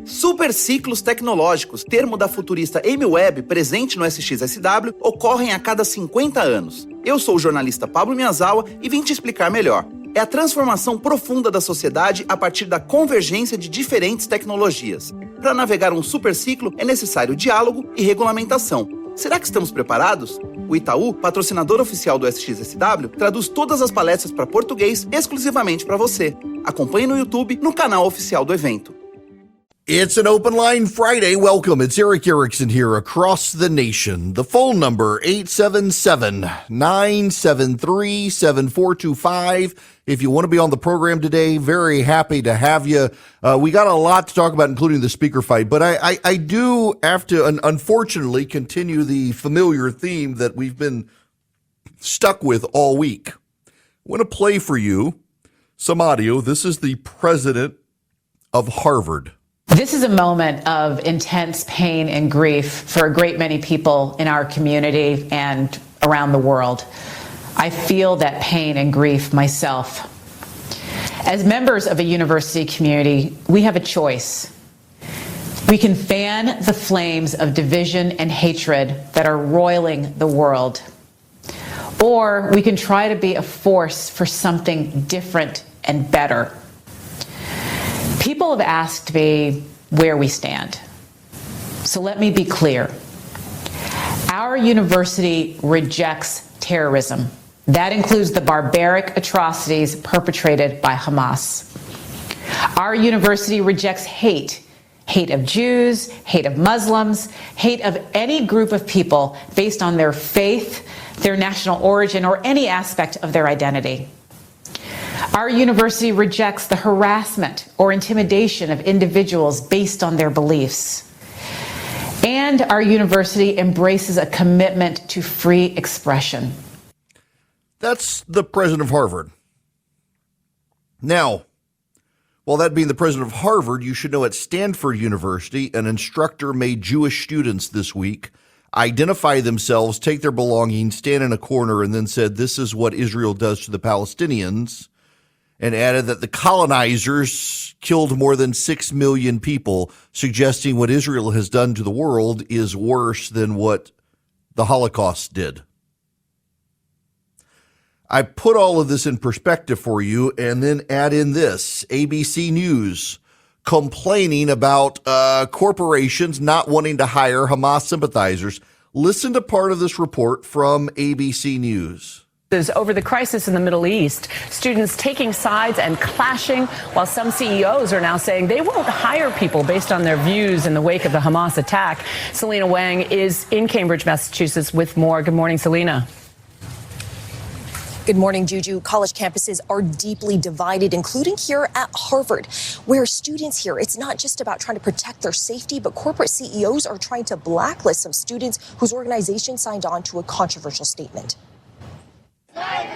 Superciclos tecnológicos, termo da futurista Amy Webb, presente no SXSW, ocorrem a cada 50 anos. Eu sou o jornalista Pablo Miyazawa e vim te explicar melhor. É a transformação profunda da sociedade a partir da convergência de diferentes tecnologias. Para navegar um superciclo é necessário diálogo e regulamentação. Será que estamos preparados? O Itaú, patrocinador oficial do SXSW, traduz todas as palestras para português exclusivamente para você. Acompanhe no YouTube, no canal oficial do evento. It's an Open Line Friday. Welcome. It's Eric Erickson here across the nation. The phone number, 877-973-7425. If you want to be on the program today, very happy to have you. We got a lot to talk about, including the speaker fight, but I do have to, unfortunately, continue the familiar theme that we've been stuck with all week. I want to play for you some audio. This is the president of Harvard. This is a moment of intense pain and grief for a great many people in our community and around the world. I feel that pain and grief myself. As members of a university community, we have a choice. We can fan the flames of division and hatred that are roiling the world. Or we can try to be a force for something different and better. People have asked me where we stand. So let me be clear. Our university rejects terrorism. That includes the barbaric atrocities perpetrated by Hamas. Our university rejects hate. Hate of Jews, hate of Muslims, hate of any group of people based on their faith, their national origin, or any aspect of their identity. Our university rejects the harassment or intimidation of individuals based on their beliefs. And our university embraces a commitment to free expression. That's the president of Harvard. Now, while that being the president of Harvard, you should know at Stanford University, an instructor made Jewish students this week identify themselves, take their belongings, stand in a corner, and then said, "This is what Israel does to the Palestinians," and added that the colonizers killed more than 6 million people, suggesting what Israel has done to the world is worse than what the Holocaust did. I put all of this in perspective for you and then add in this. ABC News complaining about corporations not wanting to hire Hamas sympathizers. Listen to part of this report from ABC News. Over the crisis in the Middle East, students taking sides and clashing, while some CEOs are now saying they won't hire people based on their views in the wake of the Hamas attack. Selena Wang is in Cambridge, Massachusetts with more. Good morning, Selena. Good morning, Juju. College campuses are deeply divided, including here at Harvard, where students here, it's not just about trying to protect their safety, but corporate CEOs are trying to blacklist some students whose organization signed on to a controversial statement.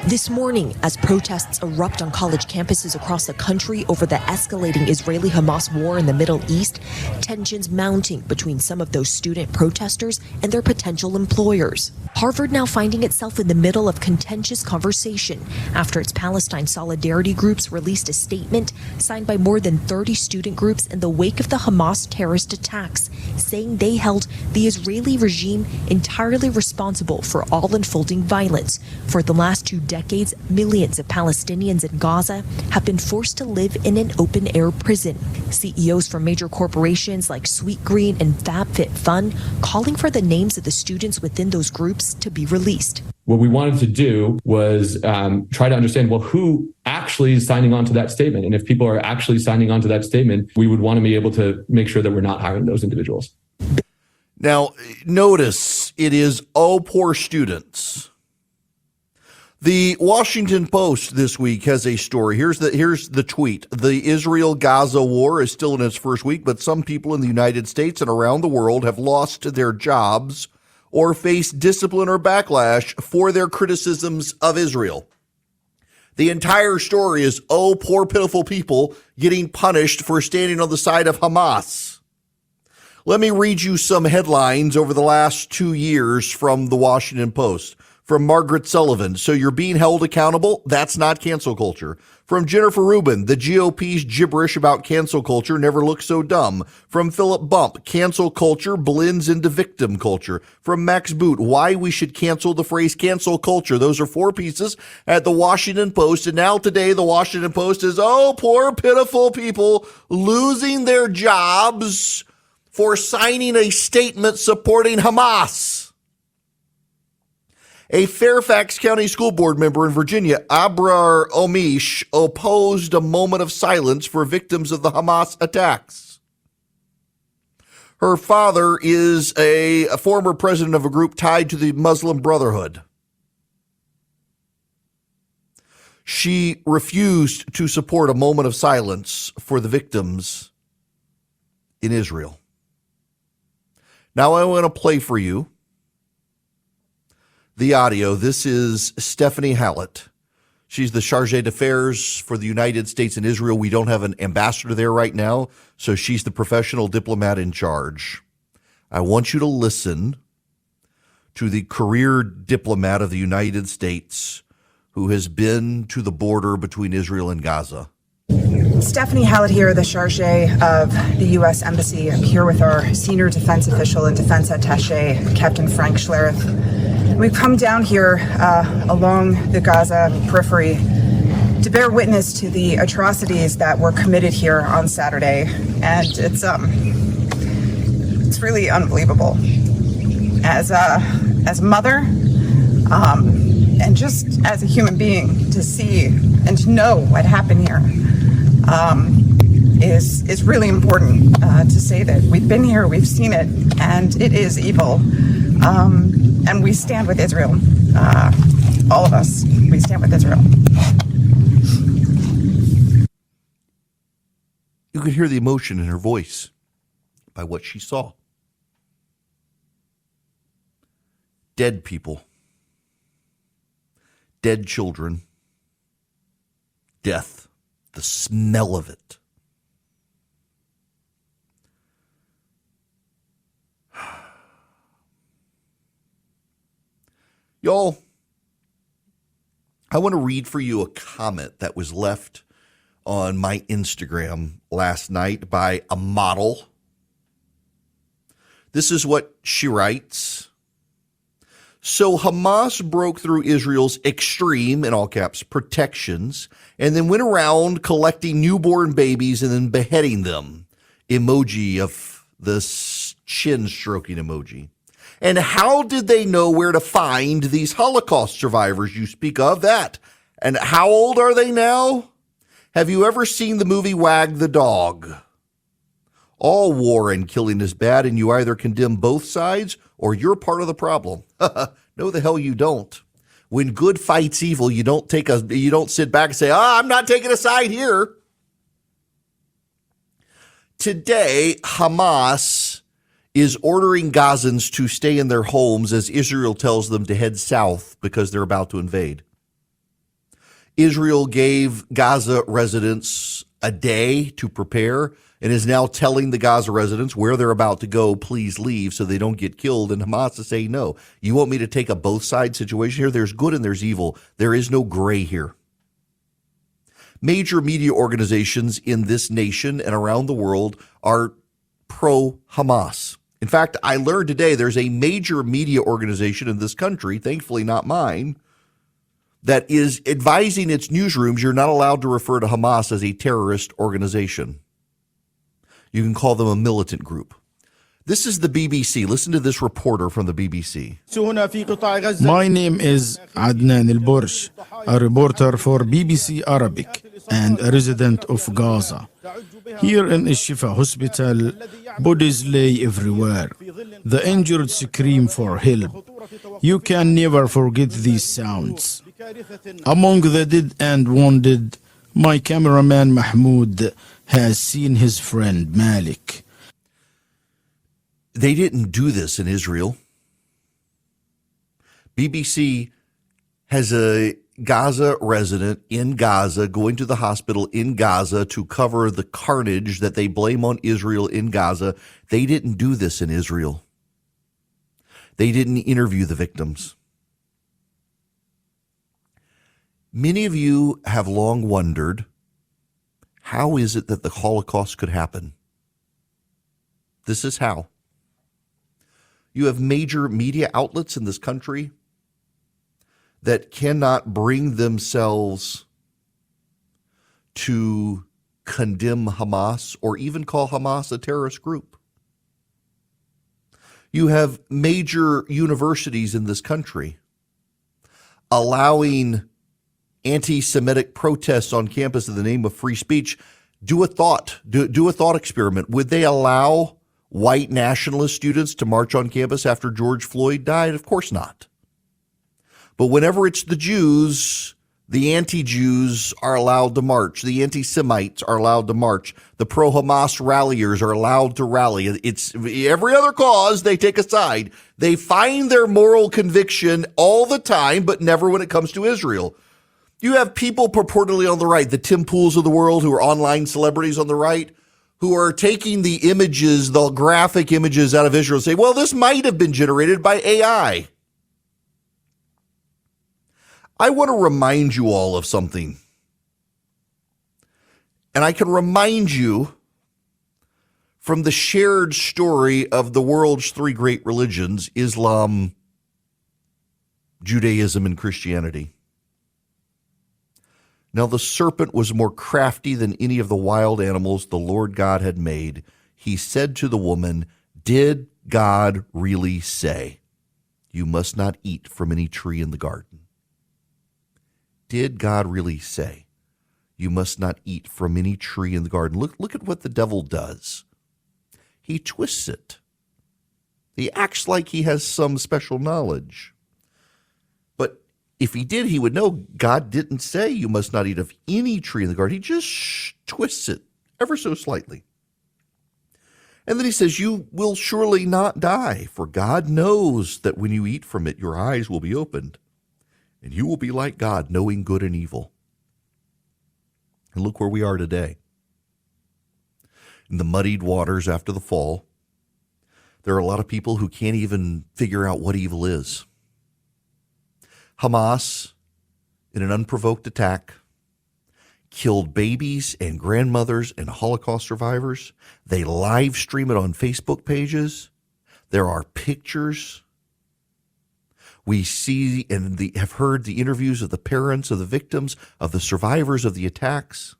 This morning, as protests erupt on college campuses across the country over the escalating Israeli-Hamas war in the Middle East, tensions mounting between some of those student protesters and their potential employers. Harvard now finding itself in the middle of contentious conversation after its Palestine solidarity groups released a statement signed by more than 30 student groups in the wake of the Hamas terrorist attacks, saying they held the Israeli regime entirely responsible for all unfolding violence. For the last 2 decades, millions of Palestinians in Gaza have been forced to live in an open-air prison. CEOs from major corporations like Sweet Green and FabFitFun calling for the names of the students within those groups to be released. What we wanted to do was try to understand, well, who actually is signing on to that statement? And if people are actually signing on to that statement, we would want to be able to make sure that we're not hiring those individuals. Now, notice it is, "Oh, poor students." The Washington Post this week has a story. Here's the tweet. The Israel-Gaza war is still in its first week, but some people in the United States and around the world have lost their jobs or face discipline or backlash for their criticisms of Israel. The entire story is, oh, poor, pitiful people getting punished for standing on the side of Hamas. Let me read you some headlines over the last 2 years from the Washington Post. From Margaret Sullivan, "So you're being held accountable? That's not cancel culture." From Jennifer Rubin, the GOP's gibberish about cancel culture never looks so dumb. From Philip Bump, cancel culture blends into victim culture. From Max Boot, why we should cancel the phrase cancel culture. Those are 4 pieces at the Washington Post. And now today, the Washington Post is, oh, poor, pitiful people losing their jobs for signing a statement supporting Hamas. A Fairfax County School Board member in Virginia, Abrar Omish, opposed a moment of silence for victims of the Hamas attacks. Her father is a former president of a group tied to the Muslim Brotherhood. She refused to support a moment of silence for the victims in Israel. Now I want to play for you the audio. This is Stephanie Hallett. She's the chargé d'affaires for the United States in Israel. We don't have an ambassador there right now, so she's the professional diplomat in charge. I want you to listen to the career diplomat of the United States who has been to the border between Israel and Gaza. Stephanie Hallett here, the chargé of the U.S. Embassy. I'm here with our senior defense official and defense attaché, Captain Frank Schlereth. We've come down here along the Gaza periphery to bear witness to the atrocities that were committed here on Saturday, and it's really unbelievable. As a mother, and just as a human being, to see and to know what happened here is really important. To say that we've been here, we've seen it, and it is evil. And we stand with Israel. All of us, we stand with Israel. You could hear the emotion in her voice by what she saw. Dead people. Dead children. Death. The smell of it. Y'all, I want to read for you a comment that was left on my Instagram last night by a model. This is what she writes. So Hamas broke through Israel's extreme, in all caps, protections, and then went around collecting newborn babies and then beheading them. Emoji of the chin stroking emoji. And how did they know where to find these Holocaust survivors you speak of? That. And how old are they now? Have you ever seen the movie Wag the Dog? All war and killing is bad, and you either condemn both sides or you're part of the problem. No, the hell you don't. When good fights evil, you don't sit back and say, I'm not taking a side here. Today, Hamas is ordering Gazans to stay in their homes as Israel tells them to head south because they're about to invade. Israel gave Gaza residents a day to prepare and is now telling the Gaza residents where they're about to go, please leave so they don't get killed. And Hamas is saying, no, you want me to take a both sides situation here? There's good and there's evil. There is no gray here. Major media organizations in this nation and around the world are pro-Hamas. In fact, I learned today there's a major media organization in this country, thankfully not mine, that is advising its newsrooms you're not allowed to refer to Hamas as a terrorist organization. You can call them a militant group. This is the BBC. Listen to this reporter from the BBC. My name is Adnan El-Bursh, a reporter for BBC Arabic and a resident of Gaza. Here in Al-Shifa Hospital, bodies lay everywhere. The injured scream for help. You can never forget these sounds. Among the dead and wounded, my cameraman Mahmoud has seen his friend Malik. They didn't do this in Israel. BBC has a Gaza resident in Gaza going to the hospital in Gaza to cover the carnage that they blame on Israel in Gaza. They didn't do this in Israel. They didn't interview the victims. Many of you have long wondered, how is it that the Holocaust could happen? This is how. You have major media outlets in this country that cannot bring themselves to condemn Hamas or even call Hamas a terrorist group. You have major universities in this country allowing anti-Semitic protests on campus in the name of free speech. Do a thought experiment. Would they allow white nationalist students to march on campus after George Floyd died? Of course not. But whenever it's the Jews, the anti-Jews are allowed to march. The anti-Semites are allowed to march. The pro-Hamas ralliers are allowed to rally. It's every other cause they take a side. They find their moral conviction all the time, but never when it comes to Israel. You have people purportedly on the right, the Tim Pools of the world, who are online celebrities on the right, who are taking the images, the graphic images out of Israel and say, well, this might have been generated by AI. I want to remind you all of something. And I can remind you from the shared story of the world's three great religions, Islam, Judaism, and Christianity. Now the serpent was more crafty than any of the wild animals the Lord God had made. He said to the woman, did God really say, you must not eat from any tree in the garden? Did God really say, you must not eat from any tree in the garden? Look at what the devil does. He twists it. He acts like he has some special knowledge. But if he did, he would know God didn't say you must not eat of any tree in the garden. He just twists it ever so slightly. And then he says, you will surely not die, for God knows that when you eat from it, your eyes will be opened, and you will be like God, knowing good and evil. And look where we are today. In the muddied waters after the fall, there are a lot of people who can't even figure out what evil is. Hamas, in an unprovoked attack, killed babies and grandmothers and Holocaust survivors. They live stream it on Facebook pages. There are pictures. We see and have heard the interviews of the parents of the victims, of the survivors of the attacks.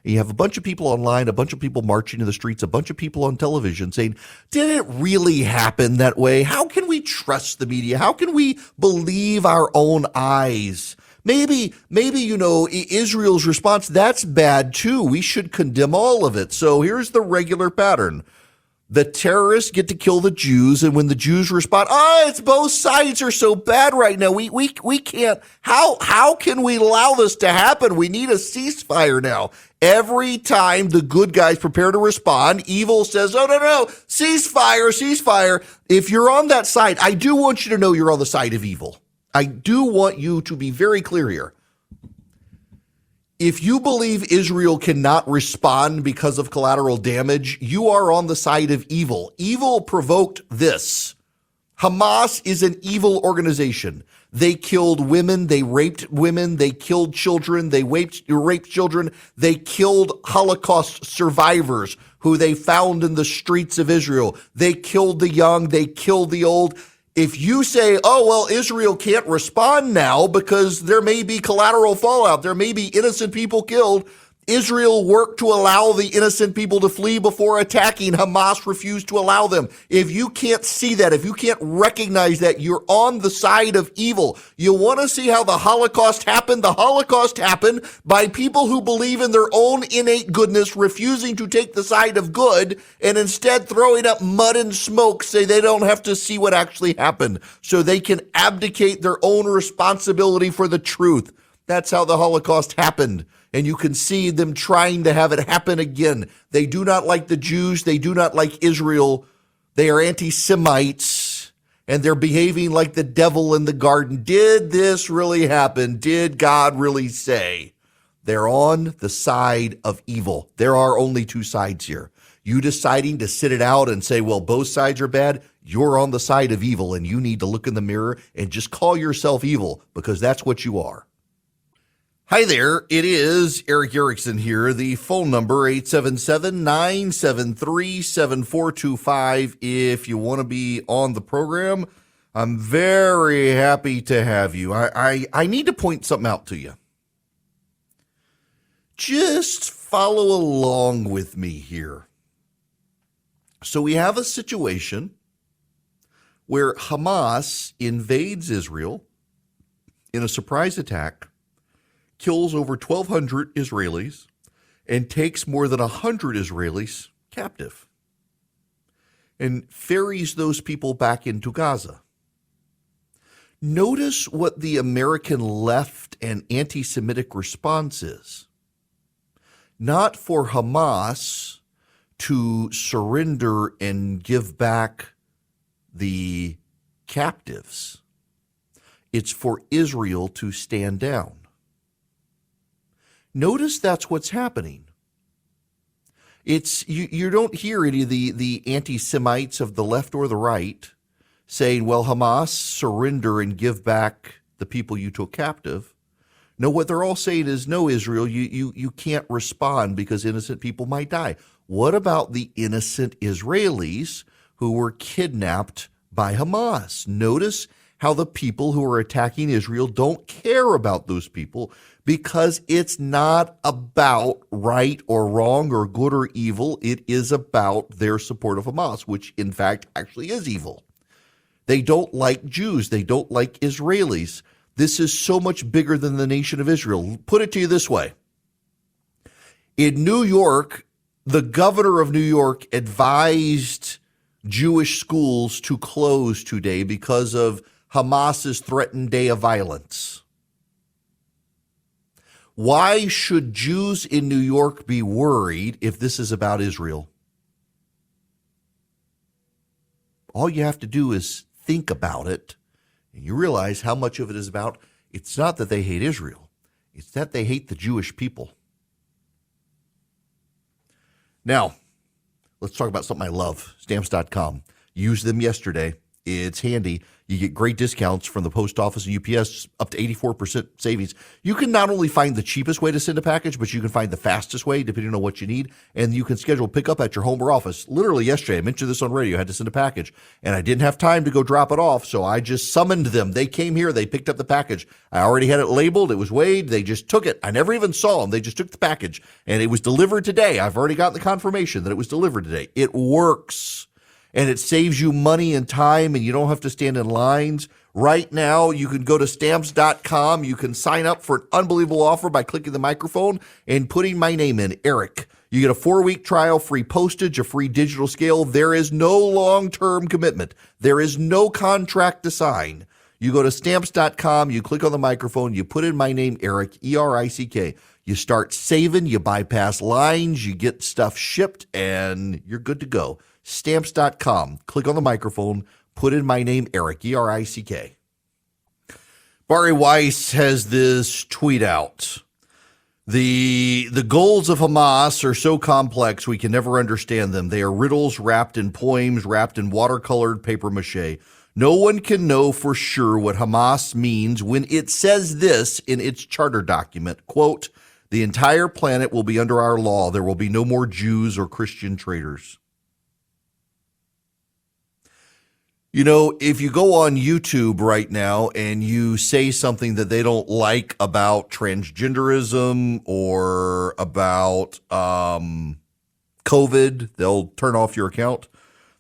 And you have a bunch of people online, a bunch of people marching in the streets, a bunch of people on television saying, did it really happen that way? How can we trust the media? How can we believe our own eyes? Maybe, Israel's response, that's bad too. We should condemn all of it. So here's the regular pattern. The terrorists get to kill the Jews, and when the Jews respond, it's both sides are so bad right now. We can't. How can we allow this to happen? We need a ceasefire now. Every time the good guys prepare to respond, evil says, oh, no, ceasefire. If you're on that side, I do want you to know you're on the side of evil. I do want you to be very clear here. If you believe Israel cannot respond because of collateral damage, you are on the side of evil. Evil provoked this. Hamas is an evil organization. They killed women. They raped women. They killed children. They raped children. They killed Holocaust survivors who they found in the streets of Israel. They killed the young. They killed the old. If you say, Israel can't respond now because there may be collateral fallout, there may be innocent people killed, Israel worked to allow the innocent people to flee before attacking. Hamas refused to allow them. If you can't see that, if you can't recognize that, you're on the side of evil. You want to see how the Holocaust happened? The Holocaust happened by people who believe in their own innate goodness, refusing to take the side of good, and instead throwing up mud and smoke, say they don't have to see what actually happened, so they can abdicate their own responsibility for the truth. That's how the Holocaust happened. And you can see them trying to have it happen again. They do not like the Jews. They do not like Israel. They are anti-Semites, and they're behaving like the devil in the garden. Did this really happen? Did God really say? They're on the side of evil. There are only two sides here. You deciding to sit it out and say, well, both sides are bad, you're on the side of evil, and you need to look in the mirror and just call yourself evil, because that's what you are. Hi there, it is Eric Erickson here. The phone number, 877-973-7425. If you want to be on the program, I'm very happy to have you. I need to point something out to you. Just follow along with me here. So we have a situation where Hamas invades Israel in a surprise attack, kills over 1,200 Israelis, and takes more than 100 Israelis captive, and ferries those people back into Gaza. Notice what the American left and anti-Semitic response is. Not for Hamas to surrender and give back the captives. It's for Israel to stand down. Notice that's what's happening. It's you don't hear any of the anti-Semites of the left or the right saying, well, Hamas, surrender and give back the people you took captive. No, what they're all saying is, no, Israel, you can't respond because innocent people might die. What about the innocent Israelis who were kidnapped by Hamas? Notice how the people who are attacking Israel don't care about those people, because it's not about right or wrong or good or evil. It is about their support of Hamas, which in fact actually is evil. They don't like Jews. They don't like Israelis. This is so much bigger than the nation of Israel. Put it to you this way. In New York, the governor of New York advised Jewish schools to close today because of Hamas's threatened day of violence. Why should Jews in New York be worried if this is about Israel? All you have to do is think about it, and you realize how much of it is about, it's not that they hate Israel, it's that they hate the Jewish people. Now, let's talk about something I love, Stamps.com. Used them yesterday. It's handy. You get great discounts from the post office and UPS, up to 84% savings. You can not only find the cheapest way to send a package, but you can find the fastest way depending on what you need. And you can schedule pickup at your home or office. Literally yesterday, I mentioned this on radio, I had to send a package and I didn't have time to go drop it off. So I just summoned them. They came here, they picked up the package. I already had it labeled. It was weighed. They just took it. I never even saw them. They just took the package and it was delivered today. I've already gotten the confirmation that it was delivered today. It works. And it saves you money and time, and you don't have to stand in lines. Right now, you can go to Stamps.com. You can sign up for an unbelievable offer by clicking the microphone and putting my name in, Eric. You get a 4-week trial, free postage, a free digital scale. There is no long-term commitment. There is no contract to sign. You go to Stamps.com, you click on the microphone, you put in my name, Eric, E-R-I-C-K. You start saving, you bypass lines, you get stuff shipped, and you're good to go. Stamps.com. Click on the microphone, put in my name, Eric, E-R-I-C-K. Bari Weiss has this tweet out. The goals of Hamas are so complex we can never understand them. They are riddles wrapped in poems, wrapped in watercolored paper mache. No one can know for sure what Hamas means when it says this in its charter document, quote, the entire planet will be under our law. There will be no more Jews or Christian traitors. You know, if you go on YouTube right now and you say something that they don't like about transgenderism or about COVID, they'll turn off your account.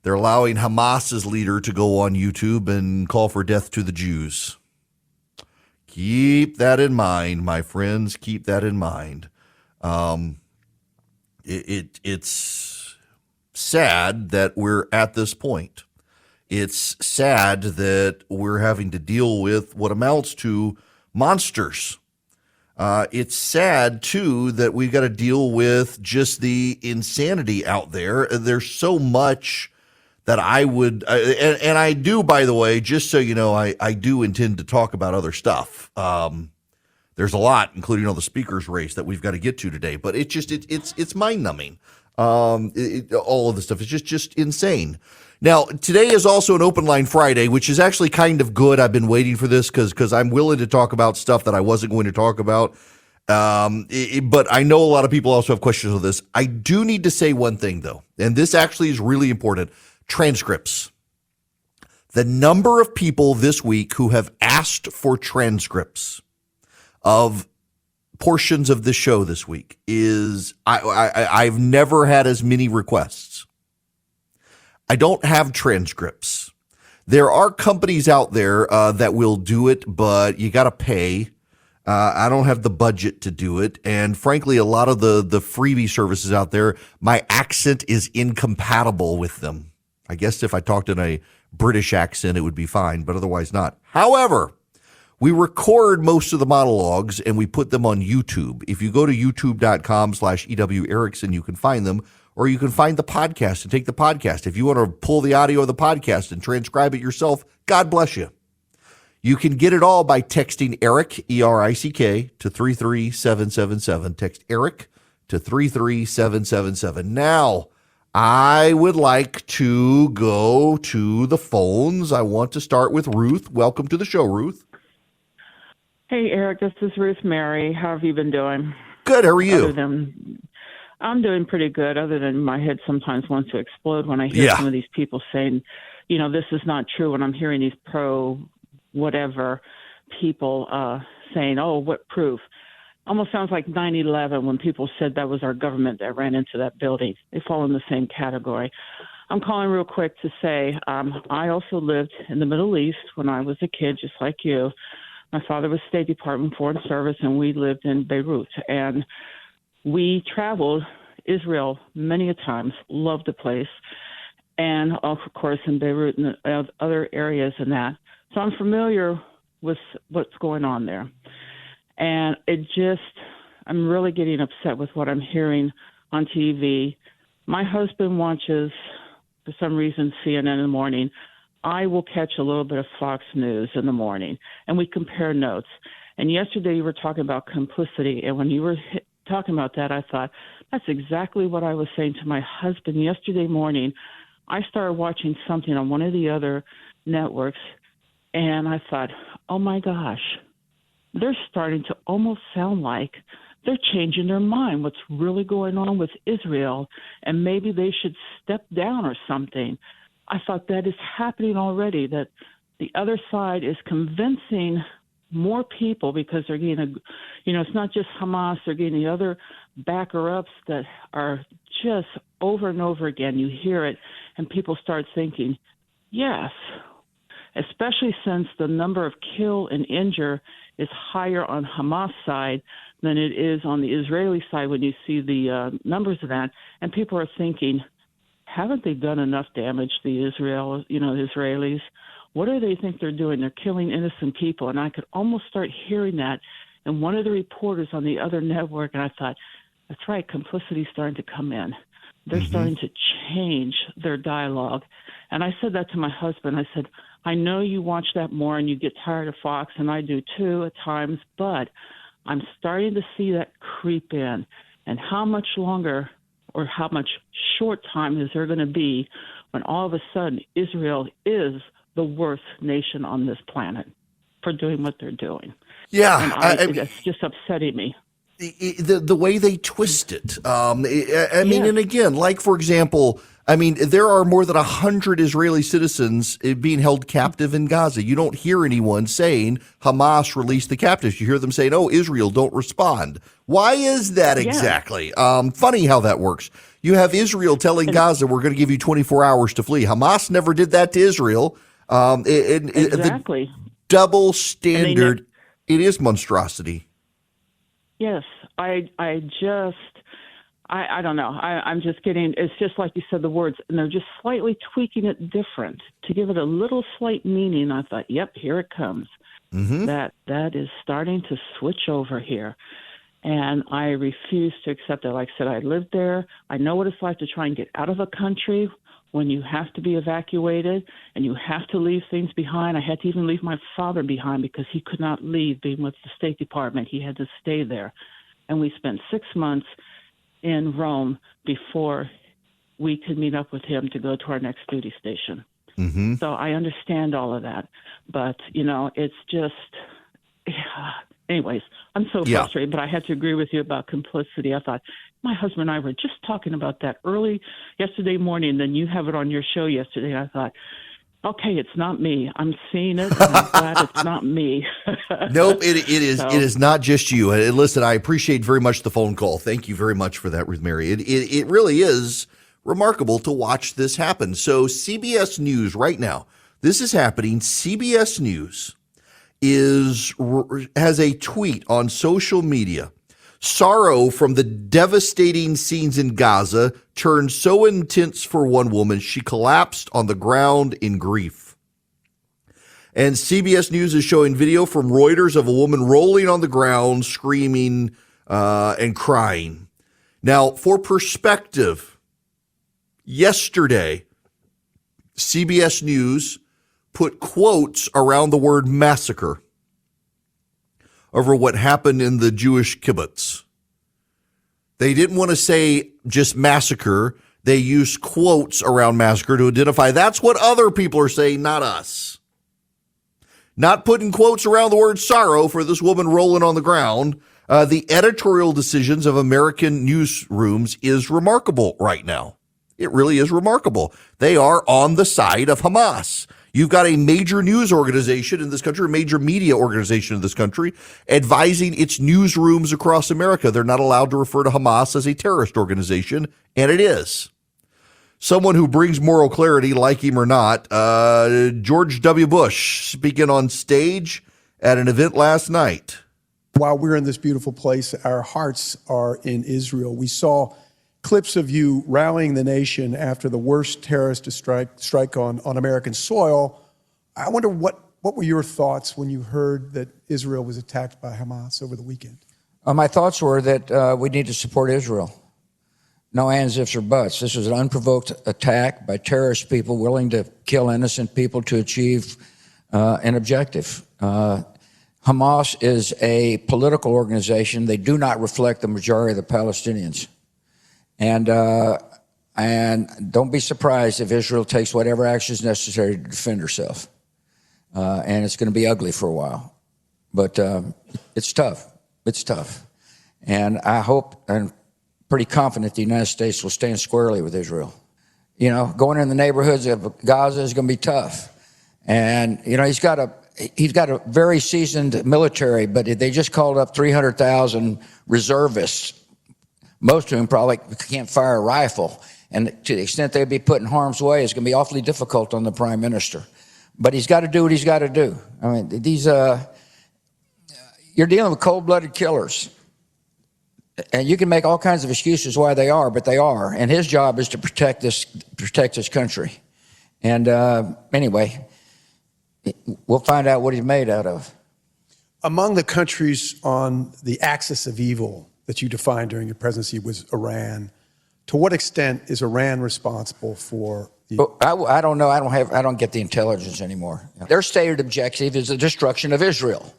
They're allowing Hamas's leader to go on YouTube and call for death to the Jews. Keep that in mind, my friends. Keep that in mind. It's sad that we're at this point. It's sad that we're having to deal with what amounts to monsters. It's sad, too, that we've got to deal with just the insanity out there. There's so much that I would, and I do, by the way, just so you know, I do intend to talk about other stuff. There's a lot, including on the speaker's race, that we've got to get to today. But it's mind-numbing. All of this stuff is just insane. Now, today is also an Open Line Friday, which is actually kind of good. I've been waiting for this because I'm willing to talk about stuff that I wasn't going to talk about. But I know a lot of people also have questions on this. I do need to say one thing, though, and this actually is really important. Transcripts. The number of people this week who have asked for transcripts of portions of the show this week is I've never had as many requests. I don't have transcripts. There are companies out there that will do it, but you got to pay. I don't have the budget to do it. And frankly, a lot of the freebie services out there, my accent is incompatible with them. I guess if I talked in a British accent, it would be fine, but otherwise not. However, we record most of the monologues and we put them on YouTube. If you go to youtube.com/EW Erickson, you can find them, or you can find the podcast and take the podcast. If you want to pull the audio of the podcast and transcribe it yourself, God bless you. You can get it all by texting Eric, E-R-I-C-K, to 33777. Text Eric to 33777. Now, I would like to go to the phones. I want to start with Ruth. Welcome to the show, Ruth. Hey, Eric, this is Ruth Mary. How have you been doing? Good. How are you? I'm doing pretty good, other than my head sometimes wants to explode when I hear some of these people saying, this is not true, when I'm hearing these pro-whatever people saying, oh, what proof? Almost sounds like 9/11 when people said that was our government that ran into that building. They fall in the same category. I'm calling real quick to say I also lived in the Middle East when I was a kid, just like you. My father was State Department Foreign Service, and we lived in Beirut. And we traveled Israel many a times, loved the place, and of course in Beirut and other areas and that. So I'm familiar with what's going on there. And I'm really getting upset with what I'm hearing on TV. My husband watches, for some reason, CNN in the morning. I will catch a little bit of Fox News in the morning, and we compare notes. And yesterday you were talking about complicity, and when you were talking about that, I thought, that's exactly what I was saying to my husband yesterday morning. I started watching something on one of the other networks, and I thought, oh my gosh, they're starting to almost sound like they're changing their mind, what's really going on with Israel, and maybe they should step down or something. I thought that is happening already, that the other side is convincing more people because they're getting it's not just Hamas, they're getting the other backer-ups that are just over and over again. You hear it, and people start thinking, yes, especially since the number of kill and injure is higher on Hamas side than it is on the Israeli side when you see the numbers of that. And people are thinking, haven't they done enough damage to the Israelis? What do they think they're doing? They're killing innocent people. And I could almost start hearing that in one of the reporters on the other network. And I thought, that's right, complicity is starting to come in. They're starting to change their dialogue. And I said that to my husband. I said, I know you watch that more and you get tired of Fox, and I do too at times, but I'm starting to see that creep in. And how much longer or how much short time is there going to be when all of a sudden Israel is the worst nation on this planet for doing what they're doing? Yeah. And it's just upsetting me. The way they twist it. And again, like, for example, there are more than 100 Israeli citizens being held captive in Gaza. You don't hear anyone saying Hamas released the captives. You hear them saying, oh, Israel, don't respond. Why is that exactly? Funny how that works. You have Israel telling Gaza, we're going to give you 24 hours to flee. Hamas never did that to Israel. Exactly. The double standard, it is monstrosity. Yes, I don't know. I'm just getting, it's just like you said, the words, and they're just slightly tweaking it different to give it a little slight meaning. I thought, yep, here it comes. That is starting to switch over here. And I refuse to accept it. Like I said, I lived there. I know what it's like to try and get out of a country when you have to be evacuated and you have to leave things behind. I had to even leave my father behind because he could not leave being with the State Department. He had to stay there. And we spent 6 months in Rome before we could meet up with him to go to our next duty station. So I understand all of that. But, it's just, anyways, I'm so frustrated, but I had to agree with you about complicity. I thought, my husband and I were just talking about that early yesterday morning, then you have it on your show yesterday. And I thought, okay, it's not me. I'm seeing it, and I'm glad it's not me. Nope, it is. So. It is not just you. And listen, I appreciate very much the phone call. Thank you very much for that, Ruth Mary. It really is remarkable to watch this happen. So CBS News right now, this is happening. CBS News has a tweet on social media. Sorrow from the devastating scenes in Gaza turned so intense for one woman, she collapsed on the ground in grief. And CBS News is showing video from Reuters of a woman rolling on the ground, screaming and crying. Now, for perspective, yesterday, CBS News put quotes around the word massacre over what happened in the Jewish kibbutz. They didn't want to say just massacre. They used quotes around massacre to identify that's what other people are saying, not us. Not putting quotes around the word sorrow for this woman rolling on the ground. The editorial decisions of American newsrooms is remarkable right now. It really is remarkable. They are on the side of Hamas. You've got a major news organization in this country, a major media organization in this country, advising its newsrooms across America. They're not allowed to refer to Hamas as a terrorist organization, and it is. Someone who brings moral clarity, like him or not, George W. Bush, speaking on stage at an event last night. While we're in this beautiful place, our hearts are in Israel. We saw clips of you rallying the nation after the worst terrorist strike on American soil. I wonder what were your thoughts when you heard that Israel was attacked by Hamas over the weekend? My thoughts were that we need to support Israel. No ands, ifs, or buts. This was an unprovoked attack by terrorist people willing to kill innocent people to achieve an objective. Hamas is a political organization. They do not reflect the majority of the Palestinians. And don't be surprised if Israel takes whatever action is necessary to defend herself. And it's going to be ugly for a while. But it's tough. It's tough. And I hope and pretty confident the United States will stand squarely with Israel. You know, going in the neighborhoods of Gaza is going to be tough. And, you know, he's got a very seasoned military, but they just called up 300,000 reservists. Most of them probably can't fire a rifle. And to the extent they'd be put in harm's way, it's going to be awfully difficult on the prime minister. But he's got to do what he's got to do. I mean, you're dealing with cold-blooded killers. And you can make all kinds of excuses why they are, but they are. And his job is to protect this country. And anyway, we'll find out what he's made out of. Among the countries on the axis of evil that you defined during your presidency was Iran. To what extent is Iran responsible for the... I don't know. I don't get the intelligence anymore. Their stated objective is the destruction of Israel.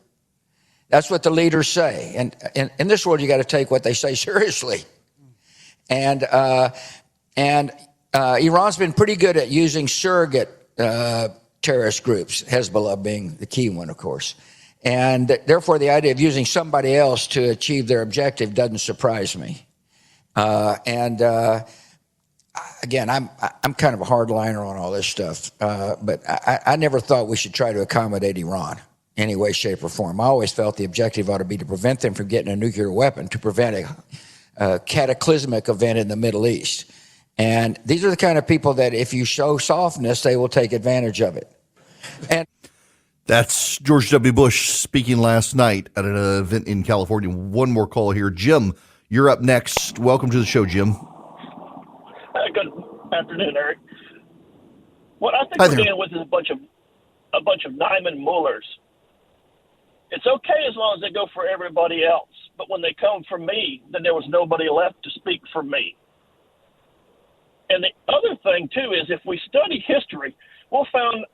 That's what the leaders say. And in this world, you got to take what they say seriously. And Iran's been pretty good at using surrogate terrorist groups, Hezbollah being the key one, of course. And therefore, the idea of using somebody else to achieve their objective doesn't surprise me. Again, I'm kind of a hardliner on all this stuff, but I never thought we should try to accommodate Iran any way, shape, or form. I always felt the objective ought to be to prevent them from getting a nuclear weapon, to prevent a cataclysmic event in the Middle East. And these are the kind of people that if you show softness, they will take advantage of it. And that's George W. Bush speaking last night at an event in California. One more call here. Jim, you're up next. Welcome to the show, Jim. Good afternoon, Eric. What I think we're dealing with is a bunch of diamond mullers. It's okay as long as they go for everybody else, but when they come for me, then there was nobody left to speak for me. And the other thing, too, is if we study history, we'll find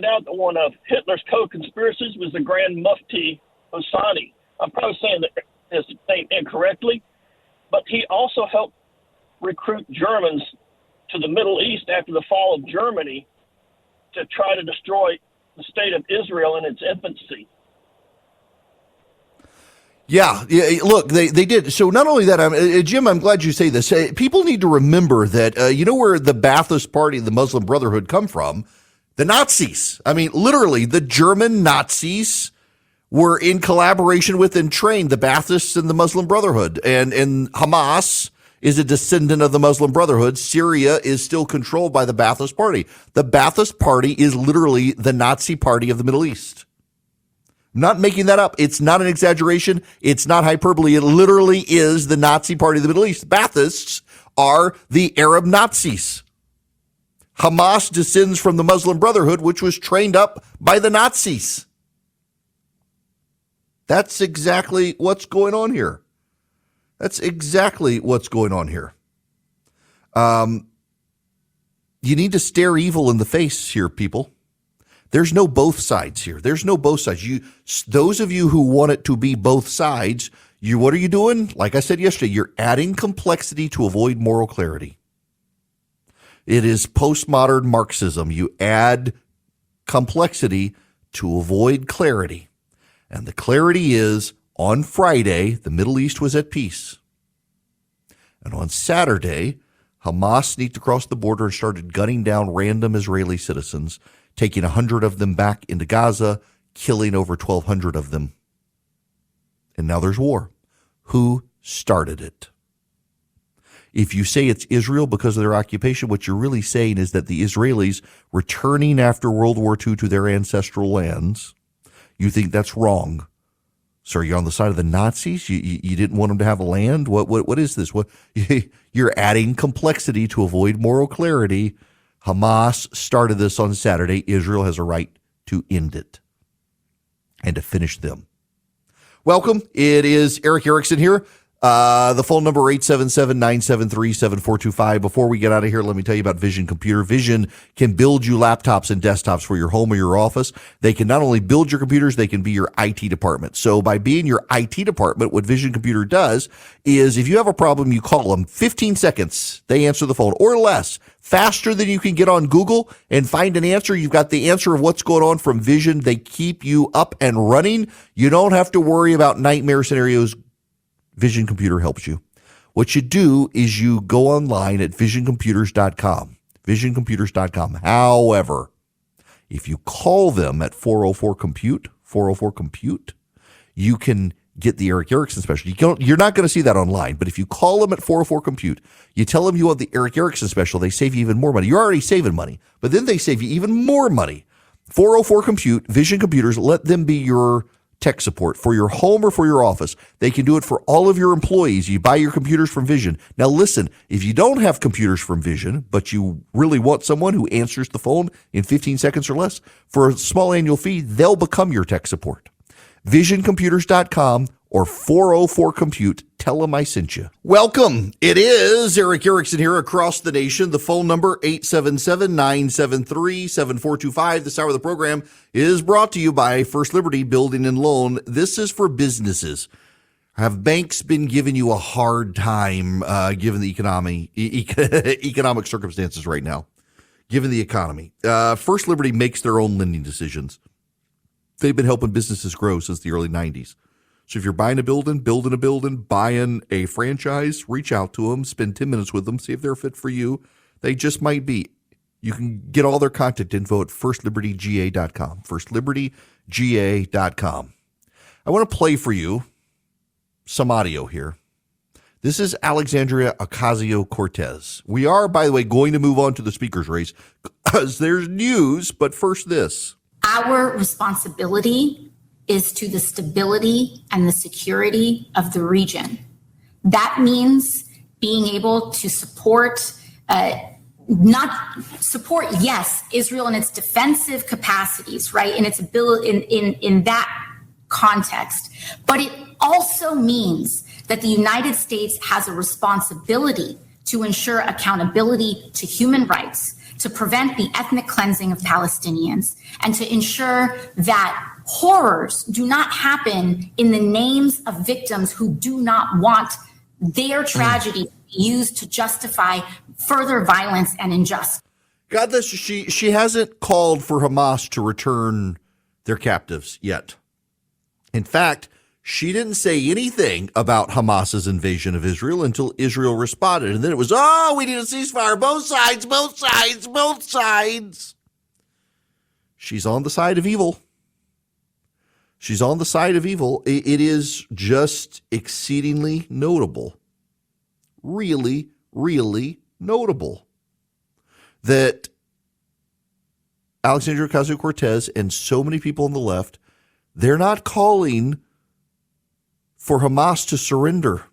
out that one of Hitler's co-conspirators was the Grand Mufti Hosseini. I'm probably saying his name incorrectly, but he also helped recruit Germans to the Middle East after the fall of Germany to try to destroy the state of Israel in its infancy. Yeah, look, they did. So not only that, Jim, I'm glad you say this. People need to remember that, you know where the Ba'athist Party, the Muslim Brotherhood, come from? The Nazis. I mean, literally, the German Nazis were in collaboration with and trained the Ba'athists and the Muslim Brotherhood. And Hamas is a descendant of the Muslim Brotherhood. Syria is still controlled by the Ba'athist Party. The Ba'athist Party is literally the Nazi party of the Middle East. I'm not making that up. It's not an exaggeration. It's not hyperbole. It literally is the Nazi party of the Middle East. Ba'athists are the Arab Nazis. Hamas descends from the Muslim Brotherhood, which was trained up by the Nazis. That's exactly what's going on here. That's exactly what's going on here. You need to stare evil in the face here, people. There's no both sides here. There's no both sides. Those of you who want it to be both sides, what are you doing? Like I said yesterday, you're adding complexity to avoid moral clarity. It is postmodern Marxism. You add complexity to avoid clarity. And the clarity is, on Friday, the Middle East was at peace. And on Saturday, Hamas sneaked across the border and started gunning down random Israeli citizens, taking 100 of them back into Gaza, killing over 1,200 of them. And now there's war. Who started it? If you say it's Israel because of their occupation, what you're really saying is that the Israelis returning after World War II to their ancestral lands, you think that's wrong. So are you on the side of the Nazis? You didn't want them to have land? What is this? You're adding complexity to avoid moral clarity. Hamas started this on Saturday. Israel has a right to end it and to finish them. Welcome. It is Eric Erickson here. The phone number 877-973-7425. Before we get out of here, let me tell you about Vision Computer. Vision can build you laptops and desktops for your home or your office. They can not only build your computers, they can be your IT department. So by being your IT department, what Vision Computer does is if you have a problem, you call them. 15 seconds, they answer the phone or less. Faster than you can get on Google and find an answer. You've got the answer of what's going on from Vision. They keep you up and running. You don't have to worry about nightmare scenarios. Vision Computer helps you. What you do is you go online at visioncomputers.com, visioncomputers.com. However, if you call them at 404-COMPUTE, you can get the Eric Erickson special. You're not going to see that online, but if you call them at 404-COMPUTE, you tell them you want the Eric Erickson special, they save you even more money. You're already saving money, but then they save you even more money. 404-COMPUTE, Vision Computers, let them be your tech support for your home or for your office. They can do it for all of your employees. You buy your computers from Vision. Now listen, if you don't have computers from Vision, but you really want someone who answers the phone in 15 seconds or less, for a small annual fee, they'll become your tech support. VisionComputers.com or 404-COMPUTE. Tell them I sent you. Welcome. It is Eric Erickson here across the nation. The phone number, 877-973-7425. This hour of the program is brought to you by First Liberty Building and Loan. This is for businesses. Have banks been giving you a hard time given the economic circumstances right now? Given the economy. First Liberty makes their own lending decisions. They've been helping businesses grow since the early 90s. So if you're buying a building, building a building, buying a franchise, reach out to them, spend 10 minutes with them, see if they're fit for you. They just might be. You can get all their contact info at firstlibertyga.com, firstlibertyga.com. I want to play for you some audio here. This is Alexandria Ocasio-Cortez. We are, by the way, going to move on to the speaker's race because there's news, but first this. Our responsibility is to the stability and the security of the region. That means being able to support, yes, Israel in its defensive capacities, right, in its ability in that context. But it also means that the United States has a responsibility to ensure accountability to human rights, to prevent the ethnic cleansing of Palestinians, and to ensure that horrors do not happen in the names of victims who do not want their tragedy used to justify further violence and injustice. God, this she hasn't called for Hamas to return their captives yet. In fact, She didn't say anything about Hamas's invasion of Israel until Israel responded. And then it was, oh, we need a ceasefire. Both sides, both sides, both sides. She's on the side of evil. She's on the side of evil. It is just exceedingly notable. Really, really notable that Alexandria Ocasio-Cortez and so many people on the left, they're not calling for Hamas to surrender.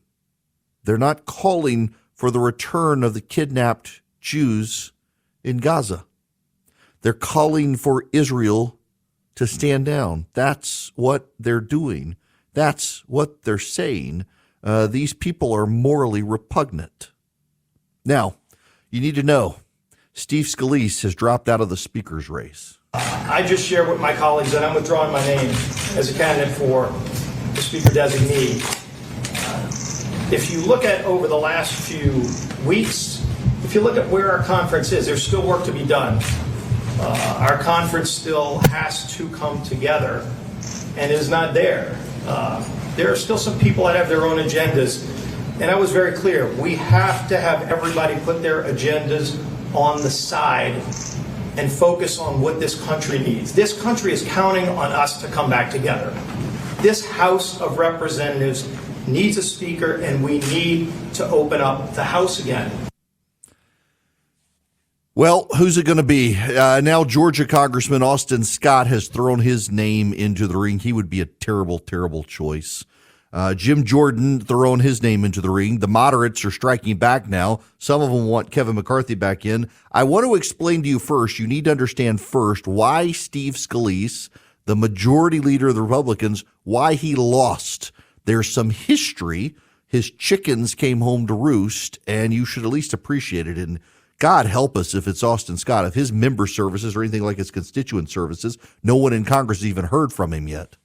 They're not calling for the return of the kidnapped Jews in Gaza. They're calling for Israel to stand down. That's what they're doing. That's what they're saying. These people are morally repugnant. Now, you need to know, Steve Scalise has dropped out of the speaker's race. I just shared with my colleagues that I'm withdrawing my name as a candidate for the speaker designee. If you look at over the last few weeks, if you look at where our conference is, there's still work to be done. Our conference still has to come together and is not there. There are still some people that have their own agendas. And I was very clear, we have to have everybody put their agendas on the side and focus on what this country needs. This country is counting on us to come back together. This House of Representatives needs a speaker, and we need to open up the House again. Well, who's it going to be? Now Georgia Congressman Austin Scott has thrown his name into the ring. He would be a terrible, terrible choice. Jim Jordan thrown his name into the ring. The moderates are striking back now. Some of them want Kevin McCarthy back in. I want to explain to you first, you need to understand first why Steve Scalise, the majority leader of the Republicans, why he lost. There's some history. His chickens came home to roost, and you should at least appreciate it. And God help us if it's Austin Scott, if his member services or anything like his constituent services, no one in Congress has even heard from him yet.